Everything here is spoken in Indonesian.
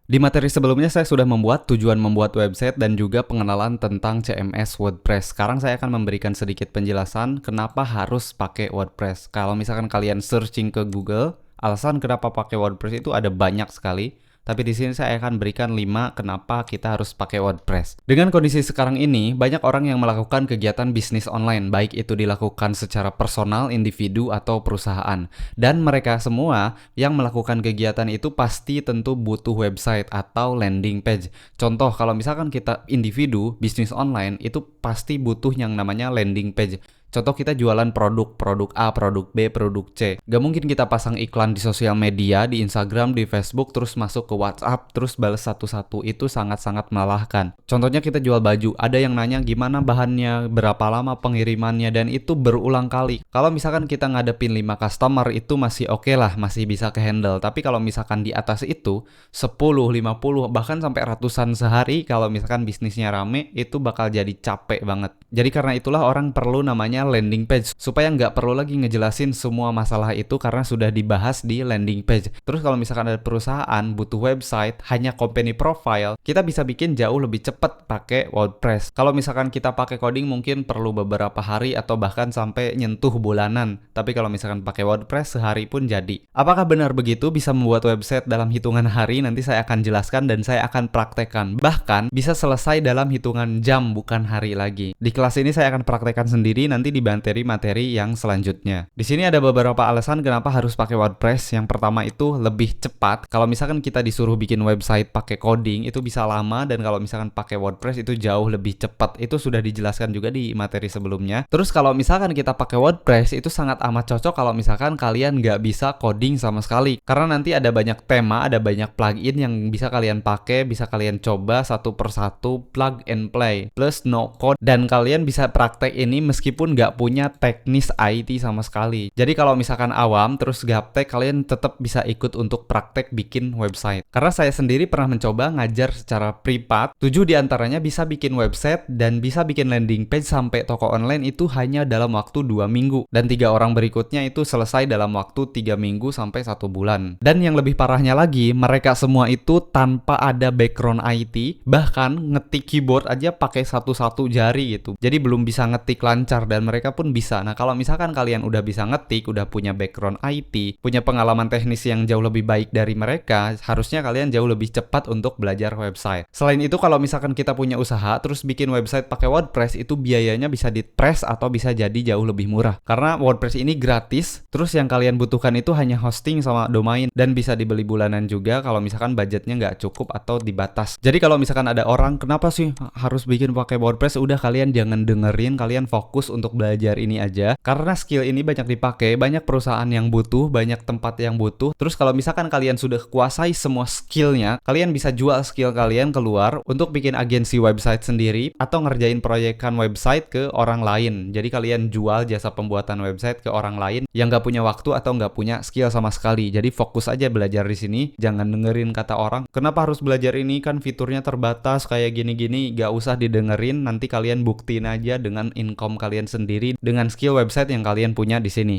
Di materi sebelumnya saya sudah membuat tujuan membuat website dan juga pengenalan tentang CMS WordPress. Sekarang saya akan memberikan sedikit penjelasan kenapa harus pakai WordPress. Kalau misalkan kalian searching ke Google, alasan kenapa pakai WordPress itu ada banyak sekali. Tapi di sini saya akan berikan 5 kenapa kita harus pakai WordPress. Dengan kondisi sekarang ini, banyak orang yang melakukan kegiatan bisnis online, baik itu dilakukan secara personal, individu, atau perusahaan. Dan mereka semua yang melakukan kegiatan itu pasti tentu butuh website atau landing page. Contoh, kalau misalkan kita individu, bisnis online, itu pasti butuh yang namanya landing page. Contoh kita jualan produk A, produk B, produk C. Gak mungkin kita pasang iklan di sosial media, di Instagram, di Facebook, terus masuk ke WhatsApp, terus balas satu-satu. Itu sangat-sangat melelahkan. Contohnya kita jual baju, ada yang nanya gimana bahannya, berapa lama pengirimannya, dan itu berulang kali. Kalau misalkan kita ngadepin 5 customer, itu masih oke lah, masih bisa ke-handle. Tapi kalau misalkan di atas itu, 10, 50, bahkan sampai ratusan sehari, kalau misalkan bisnisnya rame, itu bakal jadi capek banget. Jadi karena itulah orang perlu namanya landing page, supaya nggak perlu lagi ngejelasin semua masalah itu karena sudah dibahas di landing page. Terus kalau misalkan ada perusahaan butuh website, hanya company profile, kita bisa bikin jauh lebih cepat pakai WordPress. Kalau misalkan kita pakai coding mungkin perlu beberapa hari atau bahkan sampai nyentuh bulanan. Tapi kalau misalkan pakai WordPress sehari pun jadi. Apakah benar begitu bisa membuat website dalam hitungan hari? Nanti saya akan jelaskan dan saya akan praktekkan. Bahkan bisa selesai dalam hitungan jam bukan hari lagi. Di kelas ini saya akan praktekkan sendiri nanti di materi-materi yang selanjutnya. Di sini ada beberapa alasan kenapa harus pakai WordPress. Yang pertama itu lebih cepat. Kalau misalkan kita disuruh bikin website pakai coding itu bisa lama, dan kalau misalkan pakai WordPress itu jauh lebih cepat. Itu sudah dijelaskan juga di materi sebelumnya. Terus kalau misalkan kita pakai WordPress itu sangat amat cocok kalau misalkan kalian nggak bisa coding sama sekali. Karena nanti ada banyak tema, ada banyak plugin yang bisa kalian pakai, bisa kalian coba satu persatu, plug and play, plus no code, dan kalian bisa praktek ini meskipun nggak punya teknis IT sama sekali. Jadi kalau misalkan awam terus gaptek, kalian tetap bisa ikut untuk praktek bikin website. Karena saya sendiri pernah mencoba ngajar secara privat, 7 diantaranya bisa bikin website dan bisa bikin landing page sampai toko online itu hanya dalam waktu 2 minggu. Dan 3 orang berikutnya itu selesai dalam waktu 3 minggu sampai 1 bulan. Dan yang lebih parahnya lagi, mereka semua itu tanpa ada background IT, bahkan ngetik keyboard aja pakai satu-satu jari gitu. Jadi belum bisa ngetik lancar dan mereka pun bisa. Nah, kalau misalkan kalian udah bisa ngetik, udah punya background IT, punya pengalaman teknis yang jauh lebih baik dari mereka, harusnya kalian jauh lebih cepat untuk belajar website. Selain itu, kalau misalkan kita punya usaha terus bikin website pakai WordPress, itu biayanya bisa di-press atau bisa jadi jauh lebih murah. Karena WordPress ini gratis, terus yang kalian butuhkan itu hanya hosting sama domain, dan bisa dibeli bulanan juga kalau misalkan budgetnya nggak cukup atau dibatas. Jadi kalau misalkan ada orang, kenapa sih harus bikin pakai WordPress? Udah, kalian jangan dengerin, kalian fokus untuk belajar ini aja. Karena skill ini banyak dipakai, banyak perusahaan yang butuh, banyak tempat yang butuh. Terus kalau misalkan kalian sudah kuasai semua skillnya, kalian bisa jual skill kalian keluar untuk bikin agensi website sendiri atau ngerjain proyekan website ke orang lain. Jadi kalian jual jasa pembuatan website ke orang lain yang nggak punya waktu atau nggak punya skill sama sekali. Jadi fokus aja belajar di sini, jangan dengerin kata orang, kenapa harus belajar ini, kan fiturnya terbatas kayak gini-gini. Gak usah didengerin, nanti kalian buktiin aja dengan income kalian sendiri dengan skill website yang kalian punya di sini.